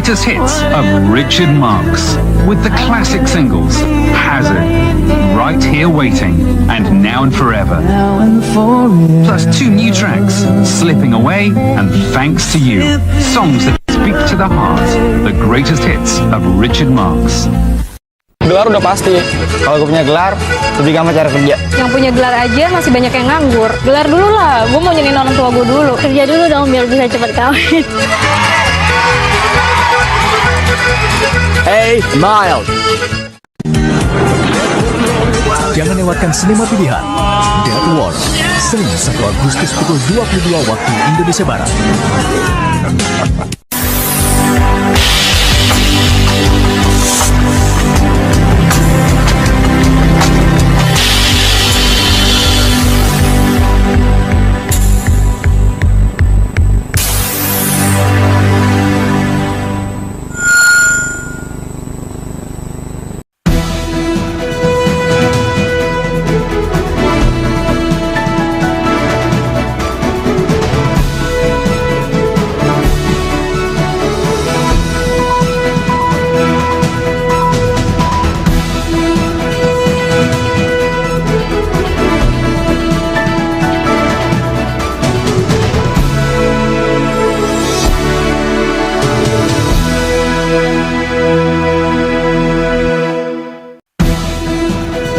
greatest hits of Richard Marx, with the classic singles Hazard, Right Here Waiting, and Now and Forever. Plus 2 new tracks, Slipping Away and Thanks to You. Songs that speak to the heart, the greatest hits of Richard Marx. Gelar udah pasti. Kalau gue punya gelar, lebih gampang cari kerja. Yang punya gelar aja masih banyak yang nganggur. Gelar dulu lah, gue mau nyenengin orang tua gue dulu. Kerja dulu dong biar bisa cepat kawin. Hey, Miles. Jangan lewatkan sinema pilihan Death War, Senin 1 Agustus pukul 22 waktu Indonesia Barat.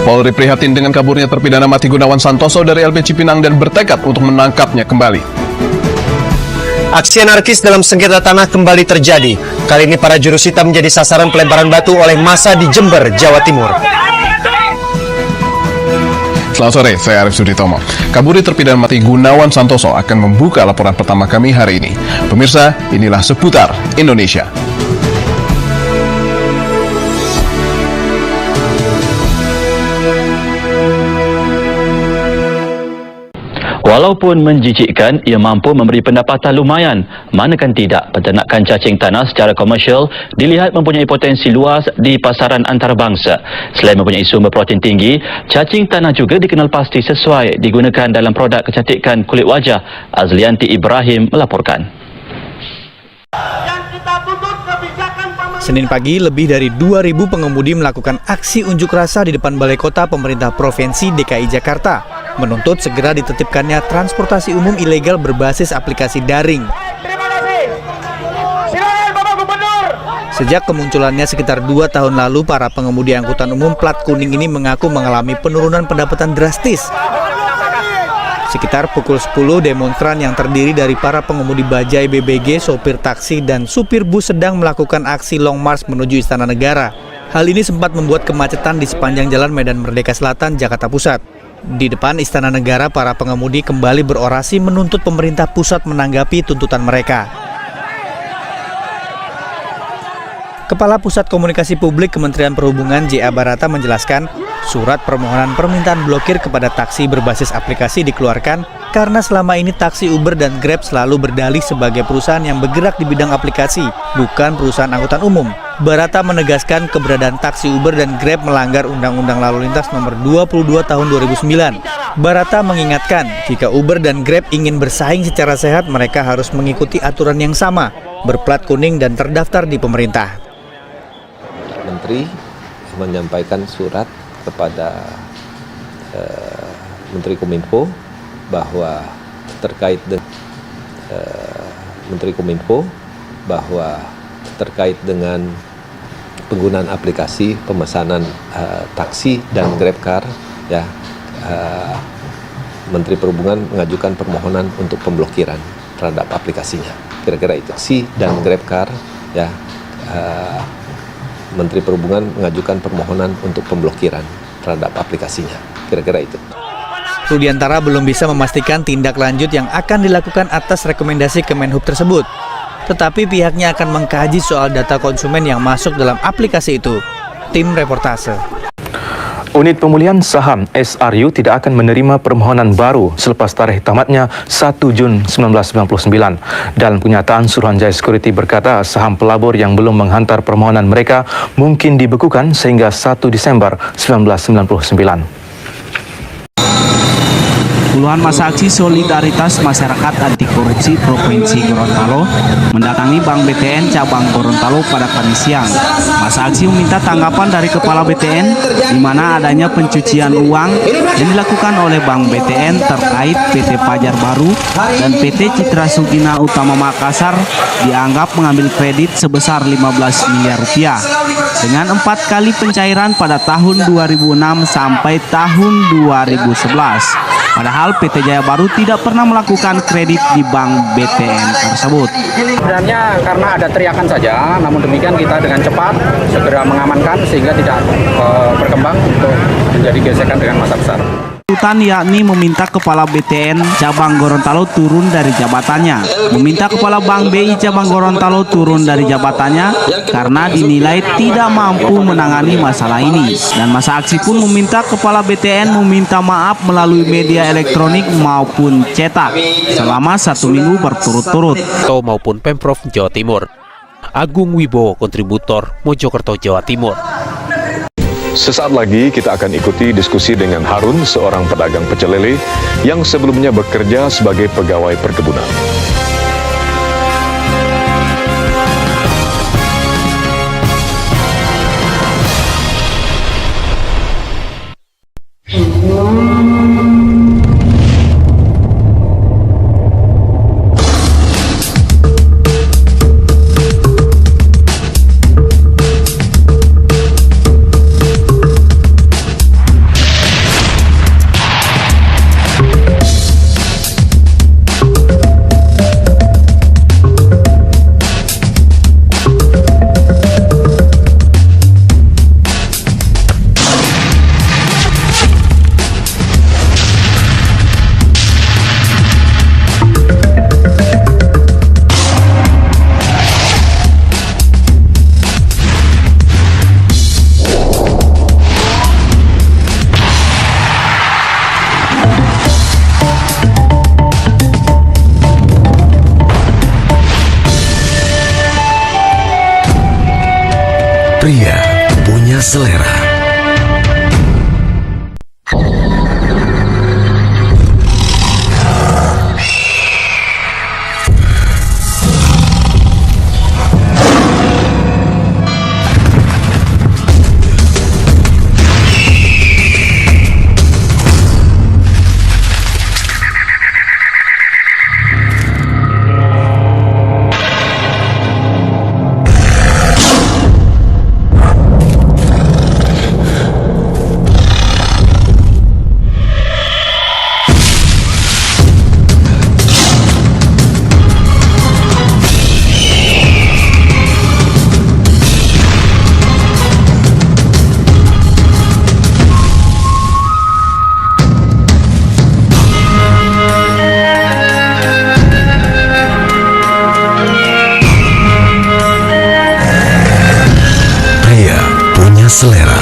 Polri prihatin dengan kaburnya terpidana mati Gunawan Santoso dari LP Cipinang dan bertekad untuk menangkapnya kembali. Aksi anarkis dalam sengketa tanah kembali terjadi. Kali ini para jurusita menjadi sasaran pelemparan batu oleh massa di Jember, Jawa Timur. Selamat sore, saya Arif Suditomo. Kaburi terpidana mati Gunawan Santoso akan membuka laporan pertama kami hari ini. Pemirsa, inilah seputar Indonesia. Walaupun menjijikkan, ia mampu memberi pendapatan lumayan. Manakan tidak, peternakan cacing tanah secara komersial dilihat mempunyai potensi luas di pasaran antarabangsa. Selain mempunyai sumber protein tinggi, cacing tanah juga dikenal pasti sesuai digunakan dalam produk kecantikan kulit wajah. Azlianti Ibrahim melaporkan. Senin pagi, lebih dari 2.000 pengemudi melakukan aksi unjuk rasa di depan Balai Kota Pemerintah Provinsi DKI Jakarta, menuntut segera ditertibkannya transportasi umum ilegal berbasis aplikasi daring. Sejak kemunculannya sekitar 2 tahun lalu, para pengemudi angkutan umum plat kuning ini mengaku mengalami penurunan pendapatan drastis. Sekitar pukul 10, demonstran yang terdiri dari para pengemudi bajai BBG, sopir taksi, dan supir bus sedang melakukan aksi long march menuju Istana Negara. Hal ini sempat membuat kemacetan di sepanjang Jalan Medan Merdeka Selatan, Jakarta Pusat. Di depan Istana Negara, para pengemudi kembali berorasi menuntut pemerintah pusat menanggapi tuntutan mereka. Kepala Pusat Komunikasi Publik Kementerian Perhubungan J.A. Barata menjelaskan, surat permohonan permintaan blokir kepada taksi berbasis aplikasi dikeluarkan karena selama ini taksi Uber dan Grab selalu berdalih sebagai perusahaan yang bergerak di bidang aplikasi, bukan perusahaan angkutan umum. Barata menegaskan keberadaan taksi Uber dan Grab melanggar Undang-Undang Lalu Lintas Nomor 22 Tahun 2009. Barata mengingatkan, jika Uber dan Grab ingin bersaing secara sehat, mereka harus mengikuti aturan yang sama, berplat kuning dan terdaftar di pemerintah. Menteri menyampaikan surat kepada Menteri Kominfo bahwa terkait dengan penggunaan aplikasi pemesanan taksi dan GrabCar, ya, Menteri Perhubungan mengajukan permohonan untuk pemblokiran terhadap aplikasinya. Kira-kira itu. Taksi dan GrabCar, ya. Menteri Perhubungan mengajukan permohonan untuk pemblokiran terhadap aplikasinya. Kira-kira itu. Rudiantara belum bisa memastikan tindak lanjut yang akan dilakukan atas rekomendasi Kemenhub tersebut. Tetapi pihaknya akan mengkaji soal data konsumen yang masuk dalam aplikasi itu. Tim Reportase. Unit Pemulihan Saham SRU tidak akan menerima permohonan baru selepas tarikh tamatnya 1 Jun 1999. Dalam kenyataan, Suruhanjaya Security berkata saham pelabur yang belum menghantar permohonan mereka mungkin dibekukan sehingga 1 Desember 1999. Puluhan masa aksi Solidaritas Masyarakat Anti Korupsi Provinsi Gorontalo mendatangi Bank BTN cabang Gorontalo pada Kamis siang. Masa aksi meminta tanggapan dari Kepala BTN di mana adanya pencucian uang yang dilakukan oleh Bank BTN terkait PT Pajar Baru dan PT Citra Sugina Utama Makassar dianggap mengambil kredit sebesar 15 miliar rupiah dengan 4 kali pencairan pada tahun 2006 sampai tahun 2011. Padahal PT Jaya Baru tidak pernah melakukan kredit di Bank BTN tersebut. Sebenarnya karena ada teriakan saja, namun demikian kita dengan cepat segera mengamankan sehingga tidak berkembang untuk menjadi gesekan dengan massa besar. Tuntutan yakni meminta Kepala BTN cabang Gorontalo turun dari jabatannya, meminta Kepala Bank BI cabang Gorontalo turun dari jabatannya karena dinilai tidak mampu menangani masalah ini. Dan masa aksi pun meminta Kepala BTN meminta maaf melalui media elektronik maupun cetak selama 1 minggu berturut-turut. Maupun Pemprov Jawa Timur. Agung Wibowo, kontributor Mojokerto, Jawa Timur. Sesaat lagi kita akan ikuti diskusi dengan Harun, seorang pedagang pecel lele yang sebelumnya bekerja sebagai pegawai perkebunan. Pria punya selera. Selera.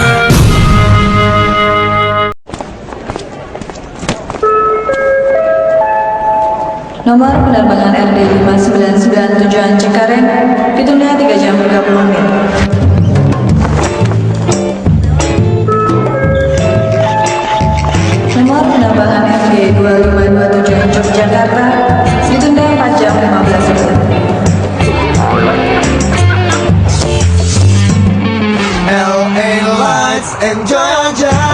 Nomor penerbangan RD 599 tujuan Cengkareng ditunda 3 jam 30 menit. Nomor penerbangan RD 2527 Yogyakarta ditunda 4 jam 15 menit. LA lights and Georgia.